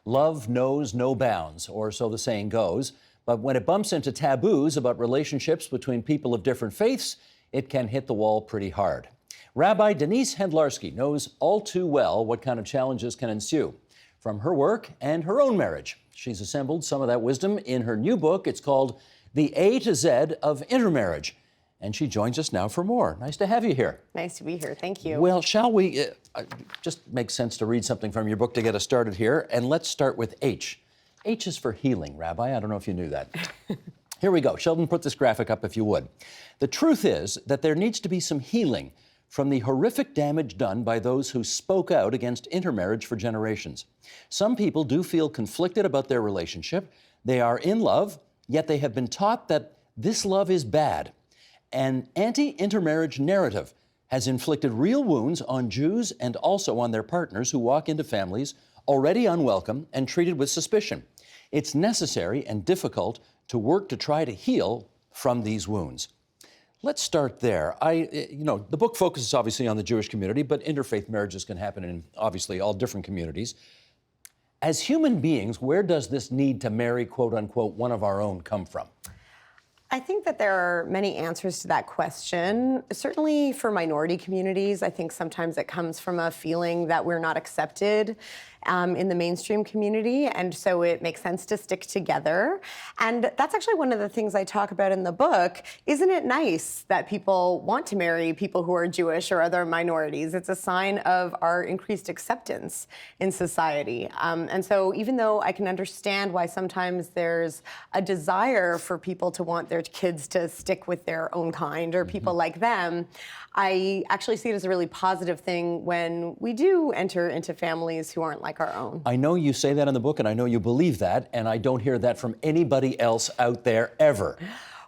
Love knows no bounds, or so the saying goes. But when it bumps into taboos about relationships between people of different faiths, it can hit the wall pretty hard. Rabbi Denise Hendlarski knows all too well what kind of challenges can ensue from her work and her own marriage. She's assembled some of that wisdom in her new book. It's called The A to Z of Intermarriage. And she joins us now for more. Nice to have you here. Nice to be here. Thank you. Well, shall we? Just makes sense to read something from your book to get us started here. And let's start with H. H is for healing, Rabbi. I don't know if you knew that. Here we go. Sheldon, put this graphic up if you would. The truth is that there needs to be some healing from the horrific damage done by those who spoke out against intermarriage for generations. Some people do feel conflicted about their relationship. They are in love, yet they have been taught that this love is bad. An anti-intermarriage narrative has inflicted real wounds on Jews and also on their partners who walk into families already unwelcome and treated with suspicion. It's necessary and difficult to work to try to heal from these wounds. Let's start there. The book focuses obviously on the Jewish community, but interfaith marriages can happen in obviously all different communities. As human beings, where does this need to marry, quote unquote, one of our own come from? I think that there are many answers to that question. Certainly for minority communities, I think sometimes it comes from a feeling that we're not accepted in the mainstream community, and so it makes sense to stick together. And that's actually one of the things I talk about in the book. Isn't it nice that people want to marry people who are Jewish or other minorities? It's a sign of our increased acceptance in society. And so even though I can understand why sometimes there's a desire for people to want their kids to stick with their own kind or people like them, I actually see it as a really positive thing when we do enter into families who aren't like our own. I know you say that in the book, and I know you believe that, and I don't hear that from anybody else out there ever.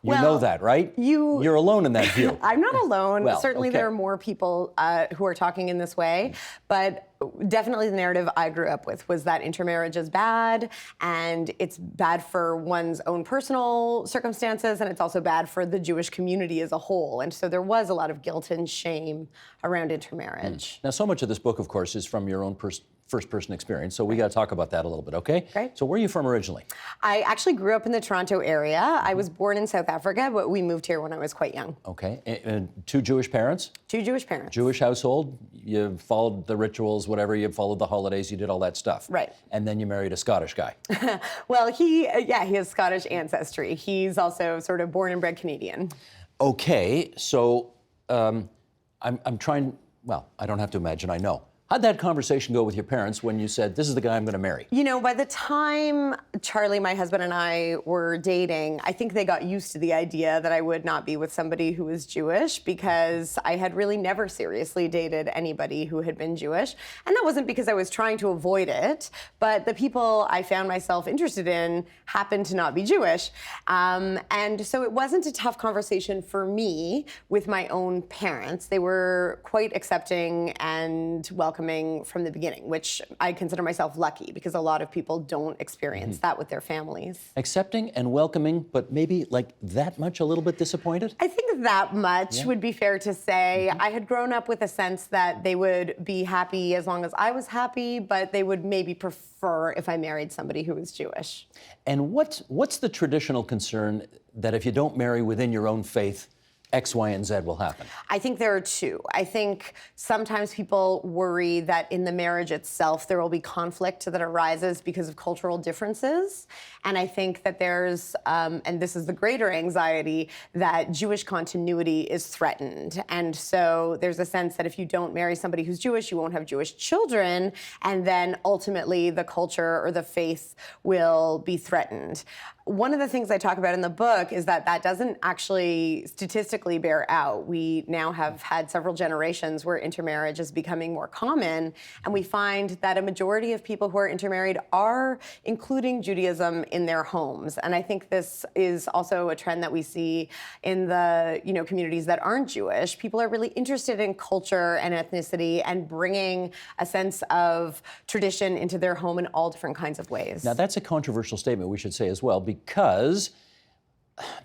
You know that, right? You're alone in that view. I'm not alone. Well, certainly okay. There are more people who are talking in this way, but definitely the narrative I grew up with was that intermarriage is bad, and it's bad for one's own personal circumstances, and it's also bad for the Jewish community as a whole. And so there was a lot of guilt and shame around intermarriage. Now, so much of this book, of course, is from your own first-person experience, so we got to talk about that a little bit, okay? Right. So where are you from originally? I actually grew up in the Toronto area. I was born in South Africa, but we moved here when I was quite young. Okay. And two Jewish parents? Two Jewish parents. Jewish household? You followed the rituals, whatever, you followed the holidays, you did all that stuff. Right. And then you married a Scottish guy. Well, he has Scottish ancestry. He's also sort of born and bred Canadian. Okay, so I'm trying, well, I don't have to imagine, I know. How'd that conversation go with your parents when you said, this is the guy I'm going to marry? You know, by the time Charlie, my husband, and I were dating, I think they got used to the idea that I would not be with somebody who was Jewish, because I had really never seriously dated anybody who had been Jewish. And that wasn't because I was trying to avoid it, but the people I found myself interested in happened to not be Jewish. And so it wasn't a tough conversation for me with my own parents. They were quite accepting and welcoming from the beginning, which I consider myself lucky, because a lot of people don't experience that with their families. Accepting and welcoming, but maybe like that much a little bit disappointed? I think that much would be fair to say. I had grown up with a sense that they would be happy as long as I was happy, but they would maybe prefer if I married somebody who was Jewish. And what's the traditional concern that if you don't marry within your own faith, X, Y, and Z will happen? I think there are two. I think sometimes people worry that in the marriage itself there will be conflict that arises because of cultural differences. And I think that there's, and this is the greater anxiety, that Jewish continuity is threatened. And so there's a sense that if you don't marry somebody who's Jewish, you won't have Jewish children, and then ultimately the culture or the faith will be threatened. One of the things I talk about in the book is that that doesn't actually statistically bear out. We now have had several generations where intermarriage is becoming more common, and we find that a majority of people who are intermarried are including Judaism in their homes. And I think this is also a trend that we see in the communities that aren't Jewish. People are really interested in culture and ethnicity and bringing a sense of tradition into their home in all different kinds of ways. Now, that's a controversial statement, we should say as well, because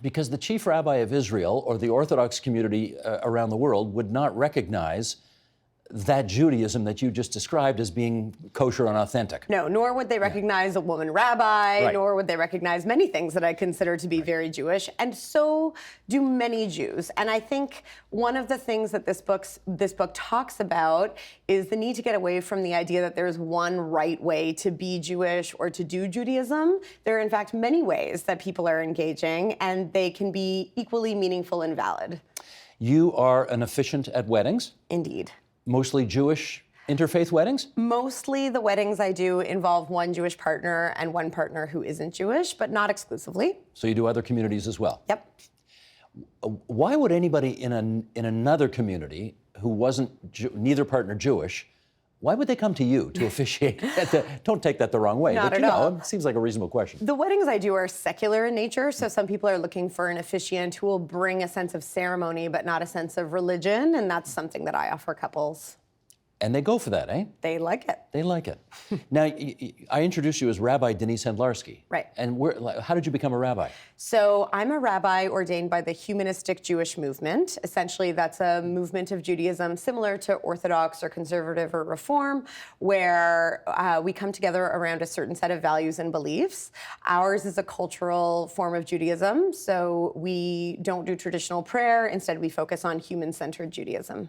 the chief rabbi of Israel or the Orthodox community around the world would not recognize that Judaism that you just described as being kosher and authentic. No, nor would they recognize a woman rabbi, Right. nor would they recognize many things that I consider to be very Jewish, and so do many Jews. And I think one of the things that this book talks about is the need to get away from the idea that there's one right way to be Jewish or to do Judaism. There are, in fact, many ways that people are engaging, and they can be equally meaningful and valid. You are an officiant at weddings, Indeed. mostly Jewish interfaith weddings? Mostly the weddings I do involve one Jewish partner and one partner who isn't Jewish, but not exclusively. So you do other communities as well? Yep. Why would anybody in another community who wasn't neither partner Jewish, why would they come to you to officiate? Don't take that the wrong way. Not but at all. It seems like a reasonable question. The weddings I do are secular in nature, so some people are looking for an officiant who will bring a sense of ceremony but not a sense of religion, and that's something that I offer couples. And they go for that, eh? They like it. They like it. Now, I introduced you as Rabbi Denise Hendlarsky. Right. And how did you become a rabbi? So I'm a rabbi ordained by the Humanistic Jewish Movement. Essentially, that's a movement of Judaism similar to Orthodox or Conservative or Reform, where we come together around a certain set of values and beliefs. Ours is a cultural form of Judaism, so we don't do traditional prayer. Instead, we focus on human-centered Judaism.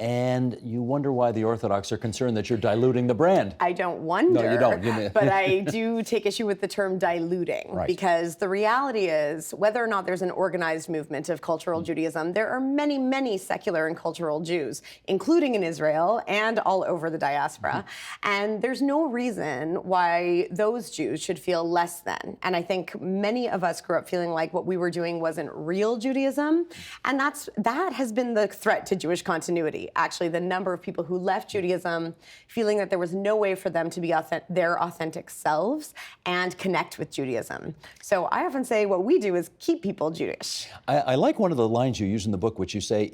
And you wonder why the Orthodox are concerned that you're diluting the brand. I don't wonder. No, you don't. But I do take issue with the term diluting, Right. because the reality is, whether or not there's an organized movement of cultural Judaism, there are many, many secular and cultural Jews, including in Israel and all over the diaspora. And there's no reason why those Jews should feel less than. And I think many of us grew up feeling like what we were doing wasn't real Judaism. And that has been the threat to Jewish continuity. Actually, the number of people who left Judaism feeling that there was no way for them to be their authentic selves and connect with Judaism. So I often say what we do is keep people Jewish. I like one of the lines you use in the book, which you say,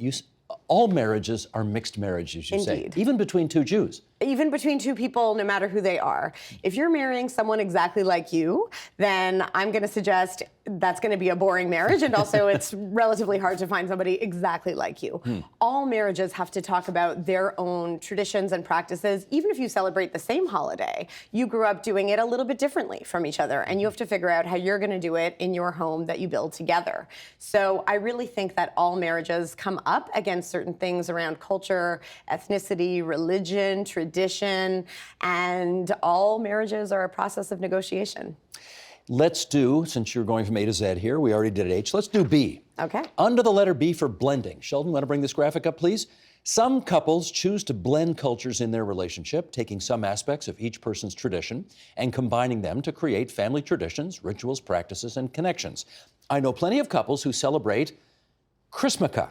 all marriages are mixed marriages, you say, Indeed. even between two Jews. Even between two people, no matter who they are. If you're marrying someone exactly like you, then I'm going to suggest that's going to be a boring marriage, and also it's relatively hard to find somebody exactly like you. All marriages have to talk about their own traditions and practices. Even if you celebrate the same holiday, you grew up doing it a little bit differently from each other, and you have to figure out how you're going to do it in your home that you build together. So I really think that all marriages come up against certain things around culture, ethnicity, religion, tradition, and all marriages are a process of negotiation. Let's do, since you're going from A to Z here, we already did H, let's do B. Okay. Under the letter B for blending. Sheldon, want to bring this graphic up, please? Some couples choose to blend cultures in their relationship, taking some aspects of each person's tradition and combining them to create family traditions, rituals, practices, and connections. I know plenty of couples who celebrate Chrismukkah,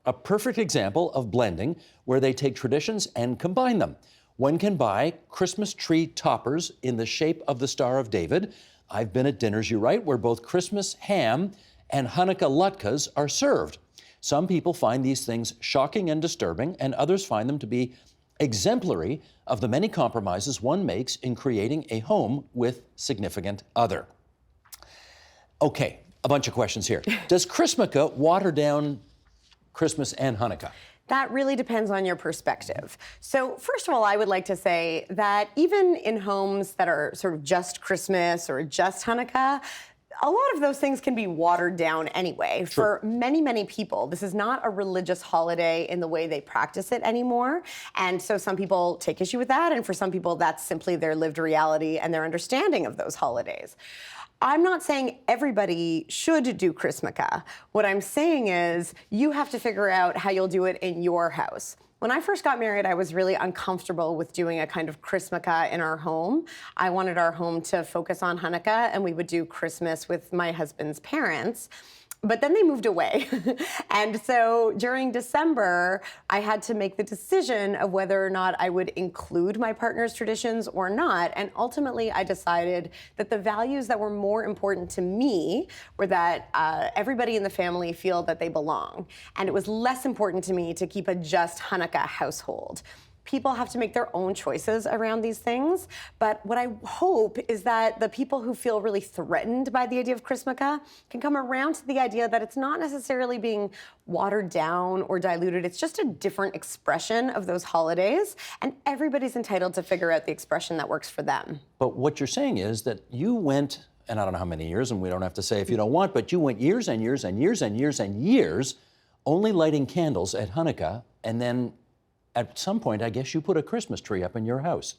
a perfect example of blending where they take traditions and combine them. One can buy Christmas tree toppers in the shape of the Star of David. I've been at dinners, you write, where both Christmas ham and Hanukkah latkes are served. Some people find these things shocking and disturbing, and others find them to be exemplary of the many compromises one makes in creating a home with significant other. Okay, a bunch of questions here. Does Chrismukkah water down Christmas and Hanukkah? That really depends on your perspective. So first of all, I would like to say that even in homes that are sort of just Christmas or just Hanukkah, a lot of those things can be watered down anyway. For many, many people, this is not a religious holiday in the way they practice it anymore. And so some people take issue with that, and for some people, that's simply their lived reality and their understanding of those holidays. I'm not saying everybody should do Chrismukkah. What I'm saying is you have to figure out how you'll do it in your house. When I first got married, I was really uncomfortable with doing a kind of Chrismukkah in our home. I wanted our home to focus on Hanukkah, and we would do Christmas with my husband's parents. But then they moved away. And so during December, I had to make the decision of whether or not I would include my partner's traditions or not. And ultimately, I decided that the values that were more important to me were that everybody in the family feel that they belong. And it was less important to me to keep a just Hanukkah household. people have to make their own choices around these things. But what I hope is that the people who feel really threatened by the idea of Chrismukkah can come around to the idea that it's not necessarily being watered down or diluted. It's just a different expression of those holidays, and everybody's entitled to figure out the expression that works for them. But what you're saying is that you went, and I don't know how many years, and we don't have to say if you don't want, but you went years and years and years and years and years only lighting candles at Hanukkah, and then at some point, I guess you put a Christmas tree up in your house.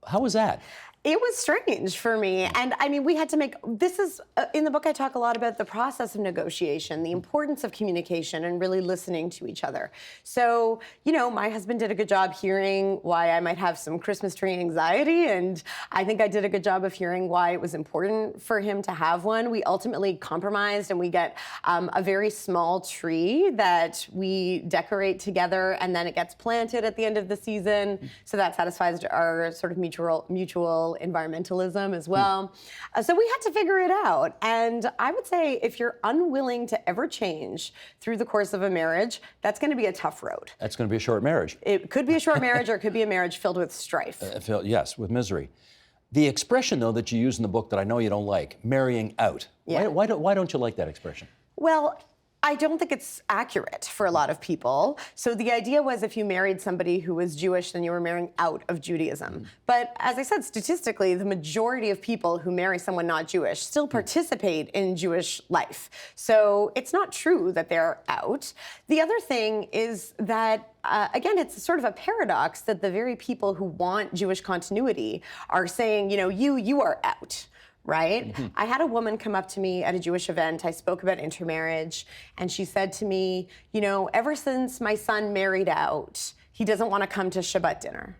How was that? It was strange for me. And I mean, we had to make, this is, in the book, I talk a lot about the process of negotiation, the importance of communication and really listening to each other. So, you know, my husband did a good job hearing why I might have some Christmas tree anxiety. And I think I did a good job of hearing why it was important for him to have one. We ultimately compromised and we get a very small tree that we decorate together, and then it gets planted at the end of the season. So that satisfies our sort of mutual environmentalism as well. So we had to figure it out. And I would say if you're unwilling to ever change through the course of a marriage, that's going to be a tough road. That's going to be a short marriage. It could be a short marriage, or it could be a marriage filled with strife. Yes, with misery. The expression, though, that you use in the book that I know you don't like, marrying out. Yeah. Why don't you like that expression? Well, I don't think it's accurate for a lot of people. So the idea was if you married somebody who was Jewish, then you were marrying out of Judaism. But as I said, statistically, the majority of people who marry someone not Jewish still participate in Jewish life. So it's not true that they're out. The other thing is that again, it's sort of a paradox that the very people who want Jewish continuity are saying, you know, you are out. Right? I had a woman come up to me at a Jewish event. I spoke about intermarriage, and she said to me, you know, ever since my son married out, he doesn't want to come to Shabbat dinner.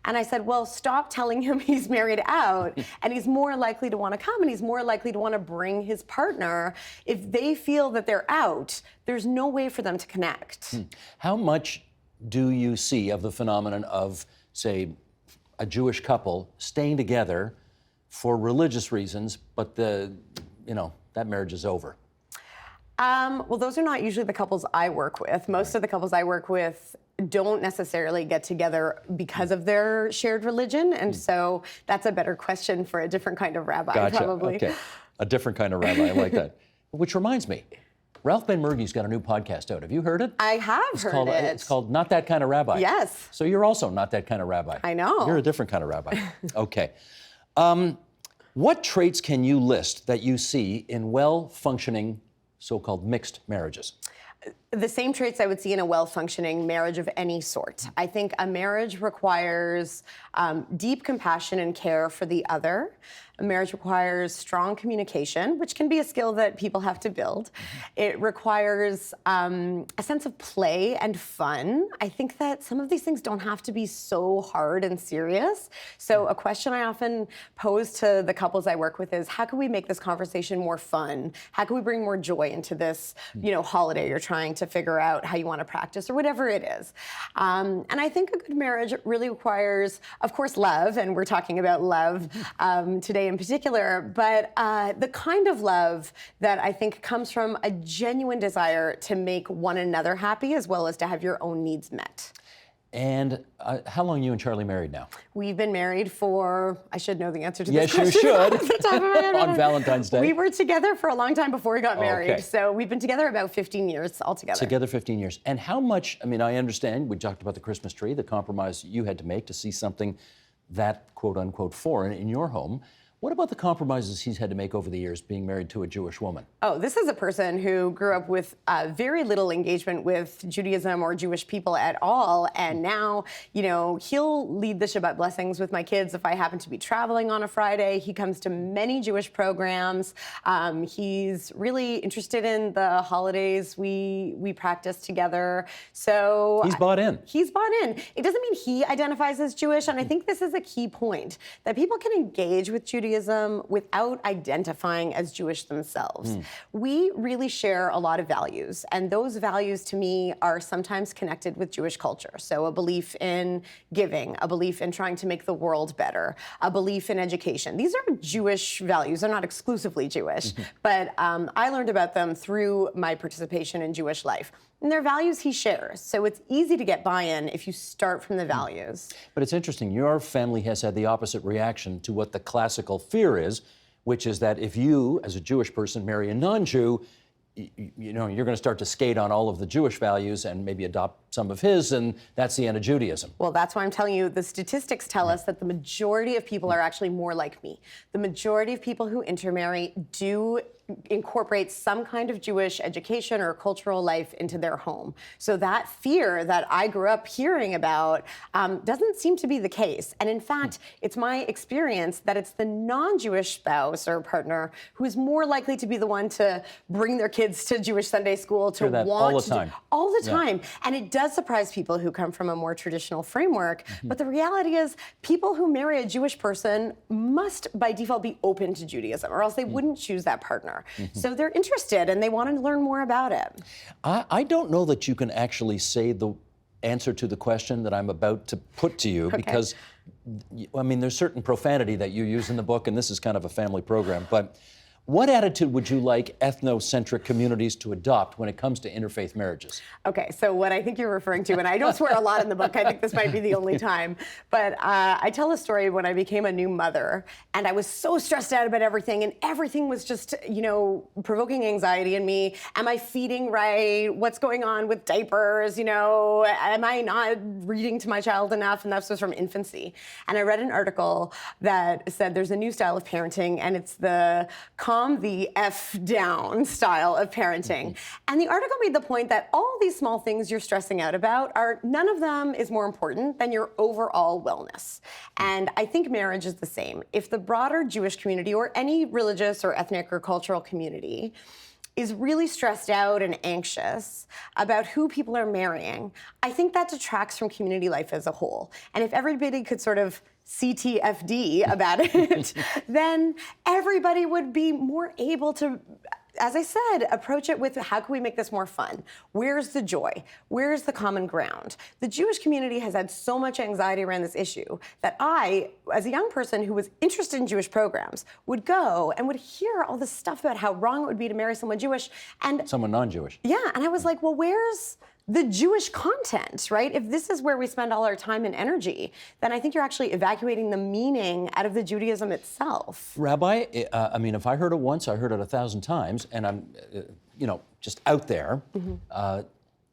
And I said, well, stop telling him he's married out, and he's more likely to want to come, and he's more likely to want to bring his partner. If they feel that they're out, there's no way for them to connect. How much do you see of the phenomenon of, say, a Jewish couple staying together for religious reasons, but that marriage is over? Well, those are not usually the couples I work with. Most of the couples I work with don't necessarily get together because of their shared religion, and so that's a better question for a different kind of rabbi, Gotcha. probably. Okay, a different kind of rabbi. I like that. Which reminds me, Ralph Ben-Merghi's got a new podcast out. Have you heard it? I have heard it. It's called Not That Kind of Rabbi. Yes. So you're also not that kind of rabbi. I know. You're a different kind of rabbi. Okay. What traits can you list that you see in well-functioning so-called mixed marriages? The same traits I would see in a well-functioning marriage of any sort. I think a marriage requires deep compassion and care for the other. A marriage requires strong communication, which can be a skill that people have to build. It requires a sense of play and fun. I think that some of these things don't have to be so hard and serious. So a question I often pose to the couples I work with is, how can we make this conversation more fun? How can we bring more joy into this, holiday you're trying to figure out how you want to practice, or whatever it is? And I think a good marriage really requires, of course, love, and we're talking about love today in particular, but the kind of love that I think comes from a genuine desire to make one another happy, as well as to have your own needs met. And how long are you and Charlie married now? We've been married for, I should know the answer to this Yes, you question. should. Off the top of my head. On Valentine's Day. We were together for a long time before we got married. Okay. So we've been together about 15 years altogether. Together 15 years. And how much, I understand, we talked about the Christmas tree, the compromise you had to make to see something that quote-unquote foreign in your home. What about the compromises he's had to make over the years being married to a Jewish woman? Oh, this is a person who grew up with very little engagement with Judaism or Jewish people at all. And now, he'll lead the Shabbat blessings with my kids if I happen to be traveling on a Friday. He comes to many Jewish programs. He's really interested in the holidays we practice together. So He's bought in. He's bought in. It doesn't mean he identifies as Jewish, and I think this is a key point, that people can engage with Judaism without identifying as Jewish themselves. We really share a lot of values, and those values to me are sometimes connected with Jewish culture. So a belief in giving, a belief in trying to make the world better, a belief in education. These are Jewish values. They're not exclusively Jewish, but I learned about them through my participation in Jewish life. and they're values he shares. So it's easy to get buy-in if you start from the values. But it's interesting, your family has had the opposite reaction to what the classical fear is, which is that if you, as a Jewish person, marry a non-Jew, you know, you're going to start to skate on all of the Jewish values and maybe adopt some of his, and that's the end of Judaism. Well, that's why I'm telling you, the statistics tell us that the majority of people are actually more like me. The majority of people who intermarry do incorporate some kind of Jewish education or cultural life into their home. So that fear that I grew up hearing about doesn't seem to be the case. And in fact, it's my experience that it's the non-Jewish spouse or partner who is more likely to be the one to bring their kids to Jewish Sunday school, to Hear that want all the time. all the time. And it does surprise people who come from a more traditional framework. But the reality is, people who marry a Jewish person must by default be open to Judaism, or else they wouldn't choose that partner. So they're interested and they want to learn more about it. I don't know that you can actually say the answer to the question that I'm about to put to you, because, I mean, there's certain profanity that you use in the book, and this is kind of a family program, but what attitude would you like ethnocentric communities to adopt when it comes to interfaith marriages? Okay, so what I think you're referring to, and I don't swear a lot in the book, I think this might be the only time, but I tell a story when I became a new mother, and I was so stressed out about everything, and everything was just, you know, provoking anxiety in me. Am I feeding right? What's going on with diapers? You know, am I not reading to my child enough? And that was from infancy. And I read an article that said there's a new style of parenting, and it's the calm the F down style of parenting. And the article made the point that all these small things you're stressing out about none of them is more important than your overall wellness. And I think marriage is the same. If the broader Jewish community or any religious or ethnic or cultural community is really stressed out and anxious about who people are marrying, I think that detracts from community life as a whole. And if everybody could sort of CTFD about it, then everybody would be more able to, as I said, approach it with how can we make this more fun? Where's the joy? Where's the common ground? The Jewish community has had so much anxiety around this issue that I, as a young person who was interested in Jewish programs, would go and would hear all this stuff about how wrong it would be to marry someone Jewish. And someone non-Jewish. yeah, and I was like, well, where's the Jewish content, right? If this is where we spend all our time and energy, then I think you're actually evacuating the meaning out of the Judaism itself. Rabbi, I mean, if I heard it once, I heard it 1,000 times, and I'm, you know, just out there.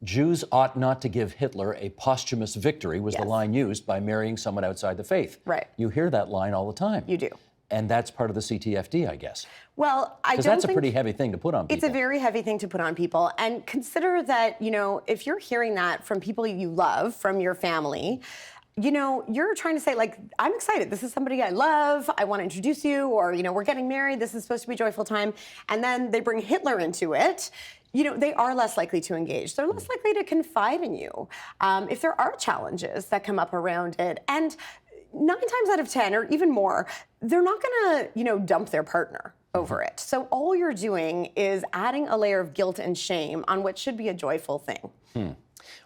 Jews ought not to give Hitler a posthumous victory was the line used by marrying someone outside the faith. Right. You hear that line all the time. You do. And that's part of the CTFD, I guess. Well, I don't Because that's a think pretty heavy thing to put on people. it's a very heavy thing to put on people. And consider that, you know, if you're hearing that from people you love, from your family, you know, you're trying to say, like, I'm excited. This is somebody I love. I want to introduce you. Or, you know, we're getting married. This is supposed to be a joyful time. And then they bring Hitler into it. You know, they are less likely to engage. They're less likely to confide in you if there are challenges that come up around it. And 9 times out of 10, or even more, they're not gonna, you know, dump their partner over it. So all you're doing is adding a layer of guilt and shame on what should be a joyful thing.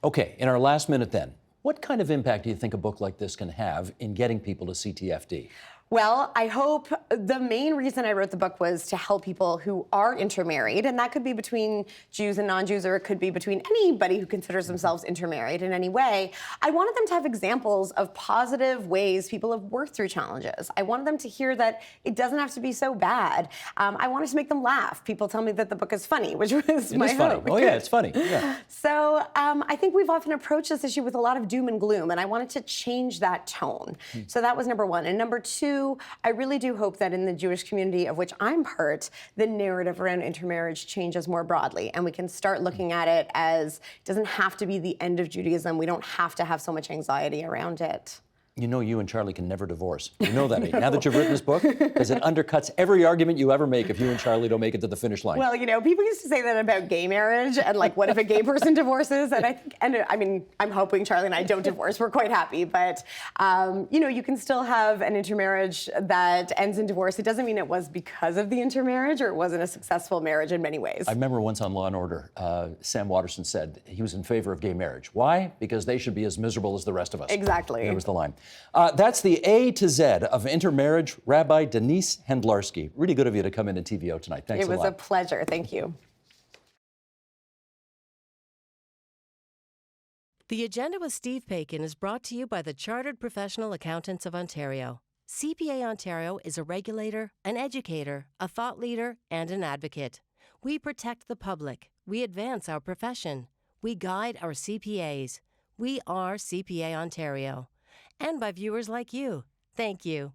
Okay, in our last minute then, what kind of impact do you think a book like this can have in getting people to CTFD? Well, I hope the main reason I wrote the book was to help people who are intermarried, and that could be between Jews and non-Jews, or it could be between anybody who considers themselves intermarried in any way. I wanted them to have examples of positive ways people have worked through challenges. I wanted them to hear that it doesn't have to be so bad. I wanted to make them laugh. People tell me that the book is funny, which was my hope. Oh yeah, it's funny. Yeah. So I think we've often approached this issue with a lot of doom and gloom, and I wanted to change that tone. So that was number one. And number two, I really do hope that in the Jewish community of which I'm part, the narrative around intermarriage changes more broadly, and we can start looking at it as it doesn't have to be the end of Judaism. We don't have to have so much anxiety around it. You know you and Charlie can never divorce. You know that, now that you've written this book, because it undercuts every argument you ever make if you and Charlie don't make it to the finish line. Well, you know, people used to say that about gay marriage and like, what if a gay person divorces? And I think, and I mean, I'm hoping Charlie and I don't divorce. We're quite happy, but you know, you can still have an intermarriage that ends in divorce. It doesn't mean it was because of the intermarriage or it wasn't a successful marriage in many ways. I remember once on Law & Order, Sam Waterston said he was in favor of gay marriage. Why? Because they should be as miserable as the rest of us. Exactly. There was the line. That's the A to Z of intermarriage. Rabbi Denise Hendlarski. Really good of you to come in and TVO tonight. Thanks a lot. It was a pleasure. Thank you. The Agenda with Steve Paikin is brought to you by the Chartered Professional Accountants of Ontario. CPA Ontario is a regulator, an educator, a thought leader, and an advocate. We protect the public. We advance our profession. We guide our CPAs. We are CPA Ontario. And by viewers like you. Thank you.